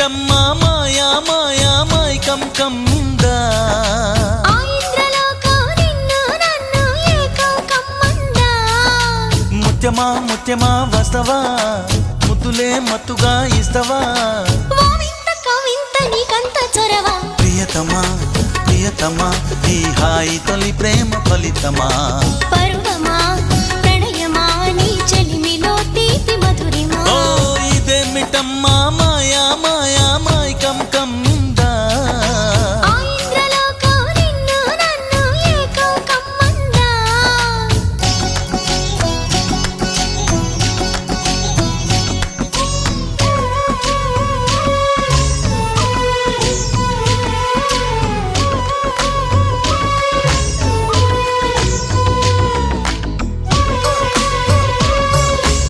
రంగమ్మ మాయా మాయా మైకం కమ్మిందా ముత్యమా ముత్యమా వస్తవా ముద్దులే మత్తుగా ఇస్తవా ప్రియతమా ప్రియతమా ఈ హాయి తొలి ప్రేమ ఫలితమా